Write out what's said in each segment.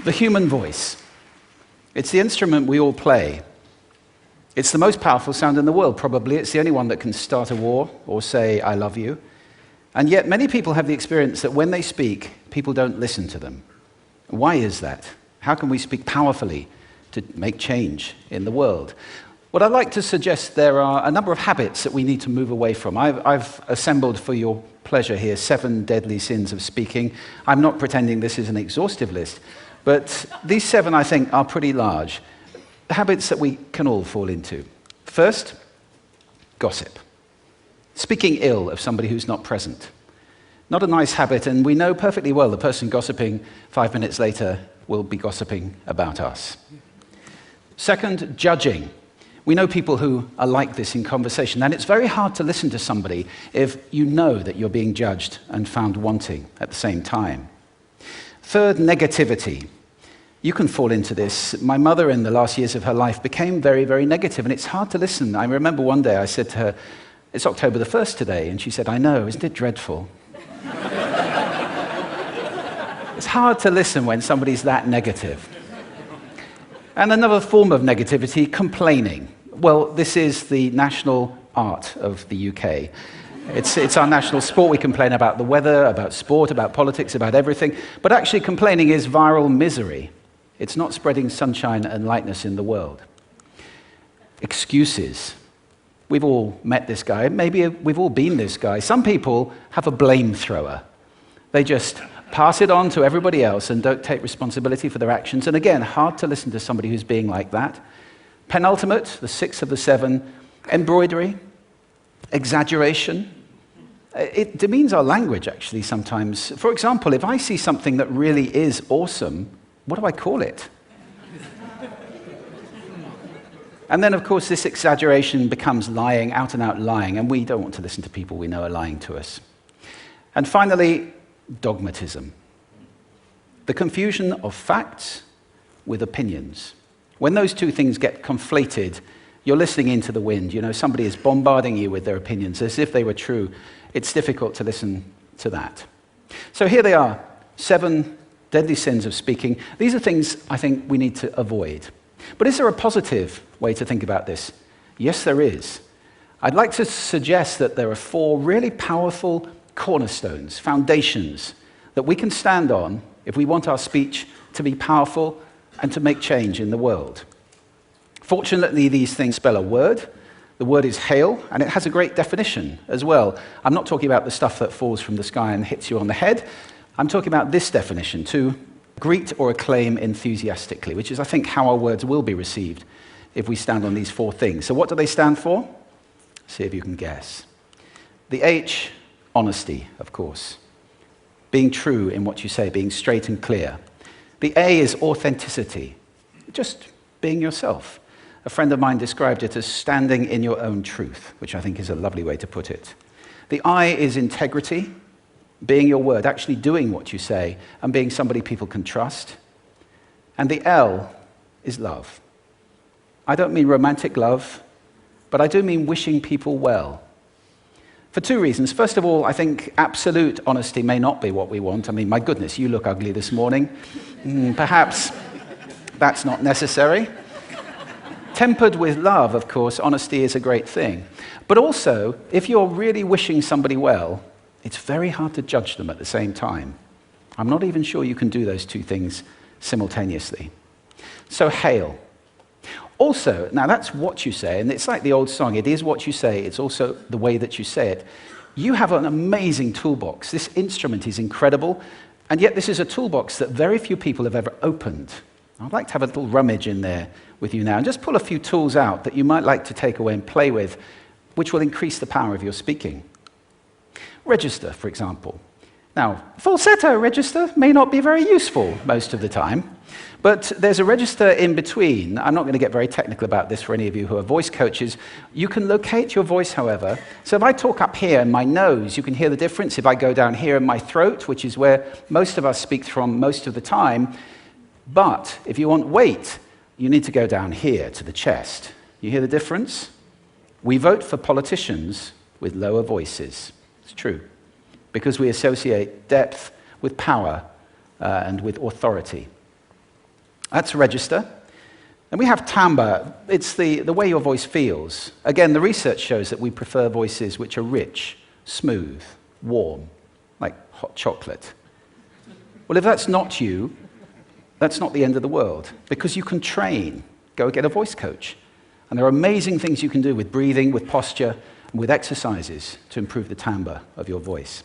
The human voice. It's the instrument we all play. It's the most powerful sound in the world, probably. It's the only one that can start a war or say, I love you. And yet many people have the experience that when they speak, people don't listen to them. Why is that? How can we speak powerfully to make change in the world? What I'd like to suggest, there are a number of habits that we need to move away from. I've assembled for your pleasure here 7 deadly sins of speaking. I'm not pretending this is an exhaustive list, but these 7, I think, are pretty large. Habits that we can all fall into. First, gossip. Speaking ill of somebody who's not present. Not a nice habit, and we know perfectly well the person gossiping 5 minutes later will be gossiping about us. Second, judging. We know people who are like this in conversation, and it's very hard to listen to somebody if you know that you're being judged and found wanting at the same time. Third, negativity. You can fall into this. My mother, in the last years of her life, became very, very negative, and it's hard to listen. I remember one day I said to her, it's October the 1st today, and she said, I know, isn't it dreadful? It's hard to listen when somebody's that negative. And another form of negativity, complaining. Well, this is the national art of the UK. It's our national sport. We complain about the weather, about sport, about politics, about everything. But actually, complaining is viral misery. It's not spreading sunshine and lightness in the world. Excuses. We've all met this guy. Maybe we've all been this guy. Some people have a blame thrower. They just pass it on to everybody else and don't take responsibility for their actions. And again, hard to listen to somebody who's being like that. Penultimate, the 6th of the 7, embroidery, exaggeration. It demeans our language, actually, sometimes. For example, if I see something that really is awesome, what do I call it? And then, of course, this exaggeration becomes lying, out-and-out lying, and we don't want to listen to people we know are lying to us. And finally, dogmatism. The confusion of facts with opinions. When those two things get conflated, you're listening into the wind. You know, somebody is bombarding you with their opinions as if they were true. It's difficult to listen to that. So here they are, 7 deadly sins of speaking. These are things I think we need to avoid. But is there a positive way to think about this? Yes, there is. I'd like to suggest that there are 4 really powerful cornerstones, foundations, that we can stand on if we want our speech to be powerful and to make change in the world. Fortunately, these things spell a word. The word is hail, and it has a great definition as well. I'm not talking about the stuff that falls from the sky and hits you on the head. I'm talking about this definition, to greet or acclaim enthusiastically, which is, I think, how our words will be received if we stand on these 4 things. So what do they stand for? See if you can guess. The H, honesty, of course. Being true in what you say, being straight and clear. The A is authenticity, just being yourself. A friend of mine described it as standing in your own truth, which I think is a lovely way to put it. The I is integrity, being your word, actually doing what you say, and being somebody people can trust. And the L is love. I don't mean romantic love, but I do mean wishing people well. For 2 reasons. First of all, I think absolute honesty may not be what we want. I mean, my goodness, you look ugly this morning. Perhaps that's not necessary. Tempered with love, of course, honesty is a great thing. But also, if you're really wishing somebody well, it's very hard to judge them at the same time. I'm not even sure you can do those 2 things simultaneously. So hail. Also, now that's what you say, and it's like the old song, it is what you say, it's also the way that you say it. You have an amazing toolbox. This instrument is incredible, and yet this is a toolbox that very few people have ever opened. I'd like to have a little rummage in there with you now, and just pull a few tools out that you might like to take away and play with, which will increase the power of your speaking. Register, for example. Now, falsetto register may not be very useful most of the time, but there's a register in between. I'm not going to get very technical about this for any of you who are voice coaches. You can locate your voice, however. So if I talk up here in my nose, you can hear the difference. If I go down here in my throat, which is where most of us speak from most of the time, but if you want weight, you need to go down here to the chest. You hear the difference? We vote for politicians with lower voices. It's true, because we associate depth with power and with authority. That's register. And we have timbre. It's the way your voice feels. Again, the research shows that we prefer voices which are rich, smooth, warm, like hot chocolate. Well, if that's not you, that's not the end of the world, because you can train. Go get a voice coach. And there are amazing things you can do with breathing, with posture, and with exercises to improve the timbre of your voice.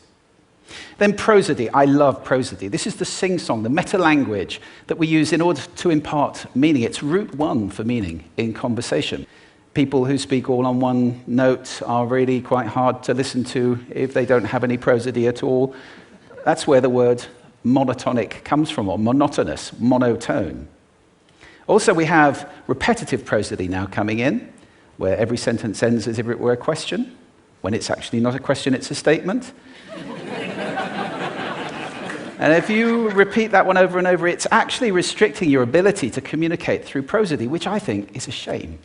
Then prosody. I love prosody. This is the sing-song, the meta-language that we use in order to impart meaning. It's route one for meaning in conversation. People who speak all on one note are really quite hard to listen to if they don't have any prosody at all. That's where the word monotonic comes from, or monotonous, monotone. Also, we have repetitive prosody now coming in, where every sentence ends as if it were a question. When it's actually not a question, it's a statement. And if you repeat that one over and over, it's actually restricting your ability to communicate through prosody, which I think is a shame.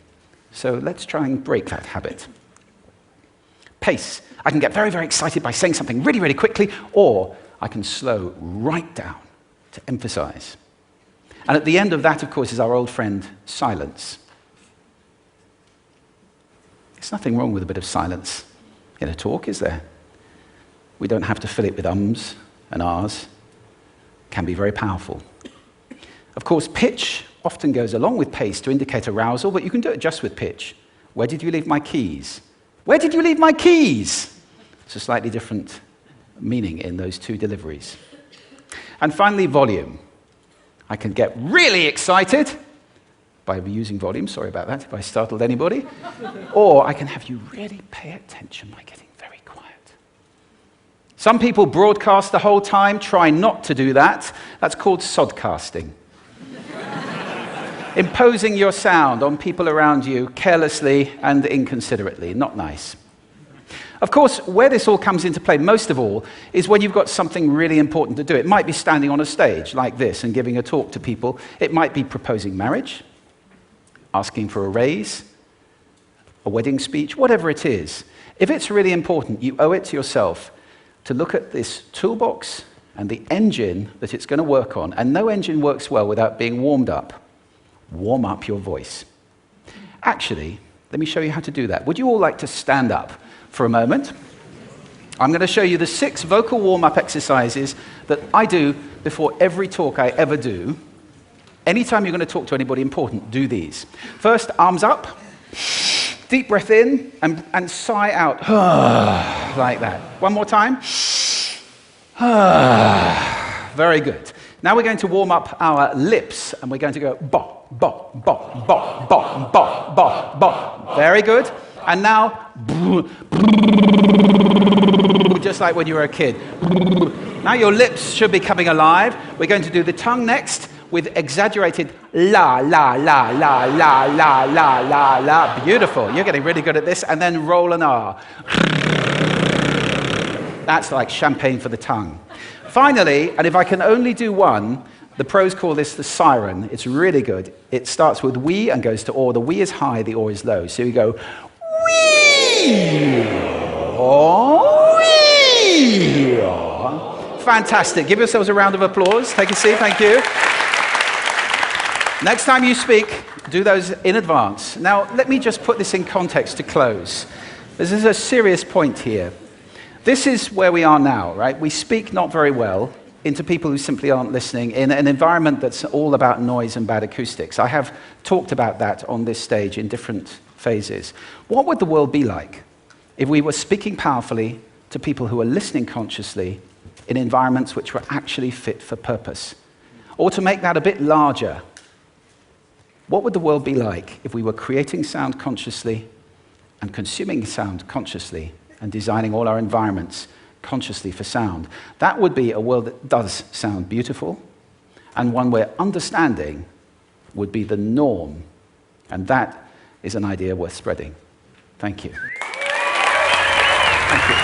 So let's try and break that habit. Pace. I can get very, very excited by saying something really, really quickly, or I can slow right down to emphasize. And at the end of that, of course, is our old friend, silence. There's nothing wrong with a bit of silence in a talk, is there? We don't have to fill it with ums and ahs. It can be very powerful. Of course, pitch often goes along with pace to indicate arousal, but you can do it just with pitch. Where did you leave my keys? Where did you leave my keys? It's a slightly different meaning in those two deliveries. And finally, volume. I can get really excited by using volume. Sorry about that if I startled anybody. Or I can have you really pay attention by getting very quiet. Some people broadcast the whole time. Try not to do that. That's called sodcasting. Imposing your sound on people around you carelessly and inconsiderately. Not nice. Of course, where this all comes into play most of all is when you've got something really important to do. It might be standing on a stage like this and giving a talk to people. It might be proposing marriage, asking for a raise, a wedding speech, whatever it is. If it's really important, you owe it to yourself to look at this toolbox and the engine that it's going to work on. And no engine works well without being warmed up. Warm up your voice. Actually, let me show you how to do that. Would you all like to stand up for a moment? I'm going to show you the 6 vocal warm-up exercises that I do before every talk I ever do. Anytime you're going to talk to anybody important, do these. First, arms up, deep breath in, and sigh out, like that. One more time. Very good. Now we're going to warm up our lips, and we're going to go bop, bop, bop, bop, bop, bop, bop, bop. Very good. And now, just like when you were a kid. Now your lips should be coming alive. We're going to do the tongue next with exaggerated la, la, la, la, la, la, la, la, la. Beautiful. You're getting really good at this. And then roll an R. That's like champagne for the tongue. Finally, and if I can only do one, the pros call this the siren. It's really good. It starts with we and goes to or. The we is high, the or is low. So you go wee, oh, wee. Fantastic. Give yourselves a round of applause. Take a seat. Thank you. Next time you speak, do those in advance. Now, let me just put this in context to close. This is a serious point here. This is where we are now, right? We speak not very well into people who simply aren't listening in an environment that's all about noise and bad acoustics. I have talked about that on this stage in different phases. What would the world be like if we were speaking powerfully to people who are listening consciously in environments which were actually fit for purpose? Or to make that a bit larger, what would the world be like if we were creating sound consciously and consuming sound consciously and designing all our environments consciously for sound? That would be a world that does sound beautiful, and one where understanding would be the norm. And that is an idea worth spreading. Thank you. Thank you.